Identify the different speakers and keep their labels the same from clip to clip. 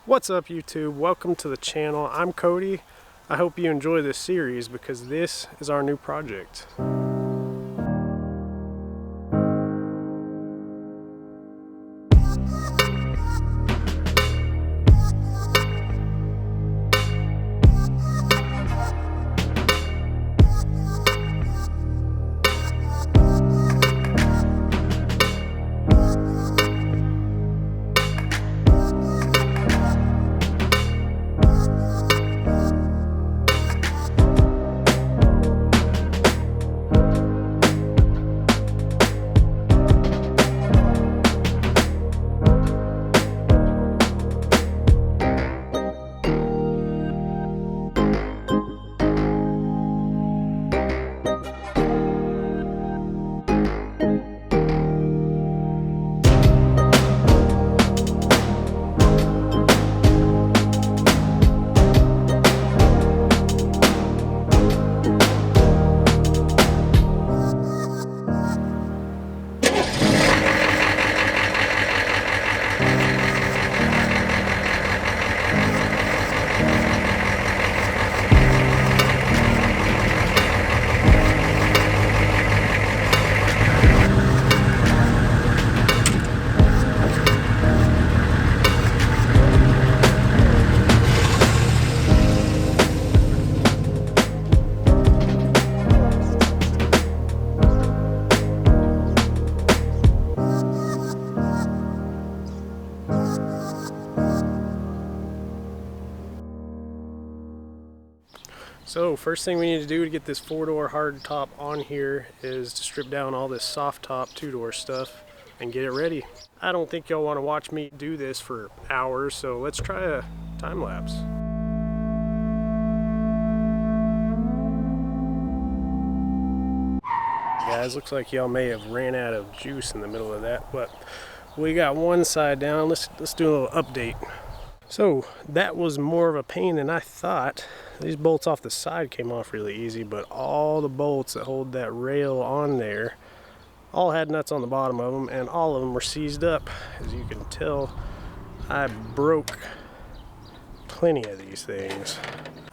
Speaker 1: What's up YouTube? Welcome to the channel. I'm Cody. I hope you enjoy this series because this is our new project. So first thing we need to do to get this 4-door hard top on here is to strip down all this soft top 2-door stuff and get it ready. I don't think y'all want to watch me do this for hours, so let's try a time lapse. Guys, looks like y'all may have ran out of juice in the middle of that, but we got one side down. Let's do a little update. So that was more of a pain than I thought. These bolts off the side came off really easy, but all the bolts that hold that rail on there all had nuts on the bottom of them, and all of them were seized up. As you can tell, I broke plenty of these things.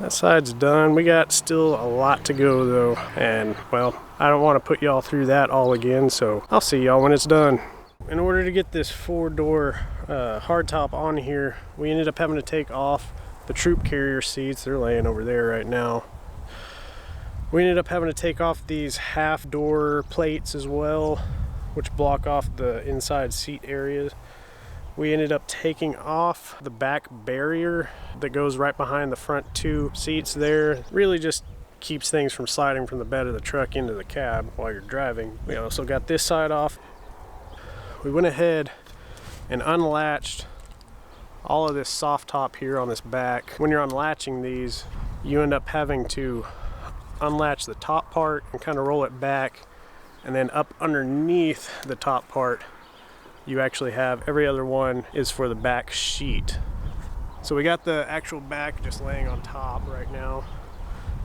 Speaker 1: That side's done. We got still a lot to go though, and well, I don't want to put y'all through that all again, so I'll see y'all when it's done. In order to get this 4-door hardtop on here, we ended up having to take off the troop carrier seats. They're laying over there right now. We ended up having to take off these half-door plates as well, which block off the inside seat areas. We ended up taking off the back barrier that goes right behind the front 2 seats there. Really just keeps things from sliding from the bed of the truck into the cab while you're driving. We also got this side off. We went ahead and unlatched all of this soft top here on this back. When you're unlatching these, you end up having to unlatch the top part and kind of roll it back, and then up underneath the top part you actually have every other one is for the back sheet. So we got the actual back just laying on top right now.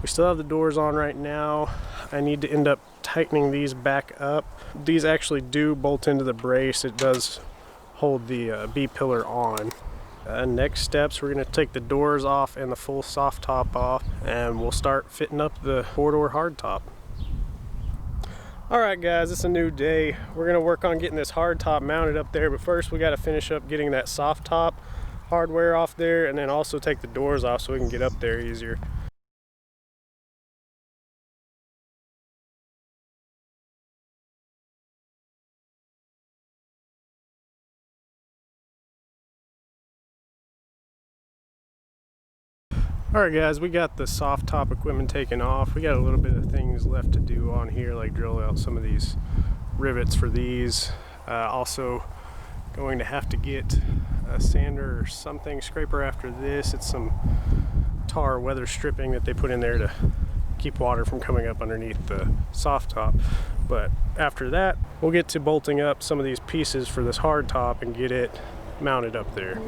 Speaker 1: We still have the doors on right now. I need to end up tightening these back up. These actually do bolt into the brace. It does hold the B-pillar on. Next steps, we're gonna take the doors off and the full soft top off, and we'll start fitting up the 4-door hard top. Alright guys, it's a new day. We're gonna work on getting this hard top mounted up there, but first we gotta finish up getting that soft top hardware off there, and then also take the doors off so we can get up there easier. Alright guys, we got the soft top equipment taken off. We got a little bit of things left to do on here, like drill out some of these rivets for these. Also going to have to get a sander or something, scraper after this. It's some tar weather stripping that they put in there to keep water from coming up underneath the soft top. But after that, we'll get to bolting up some of these pieces for this hard top and get it mounted up there.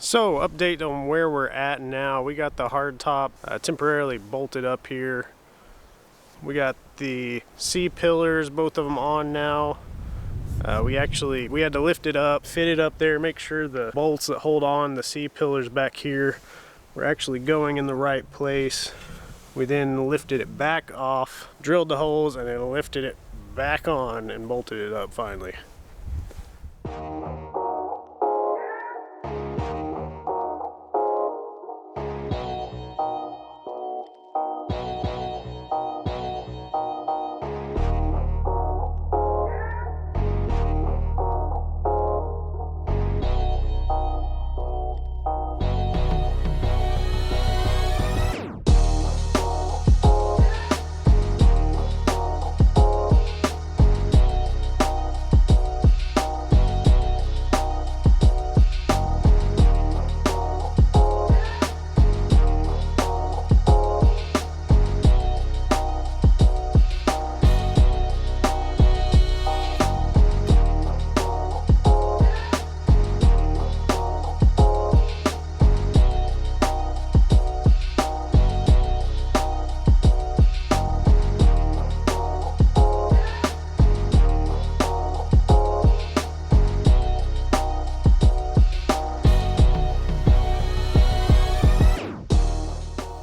Speaker 1: So, update on where we're at now. We got the hardtop temporarily bolted up here. We got the C-pillars, both of them on now. We had to lift it up, fit it up there, make sure the bolts that hold on the C-pillars back here were actually going in the right place. We then lifted it back off, drilled the holes, and then lifted it back on and bolted it up finally.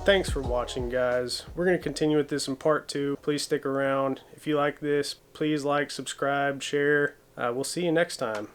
Speaker 1: Thanks for watching, guys. We're going to continue with this in part 2. Please stick around. If you like this, please like, subscribe, share. We'll see you next time.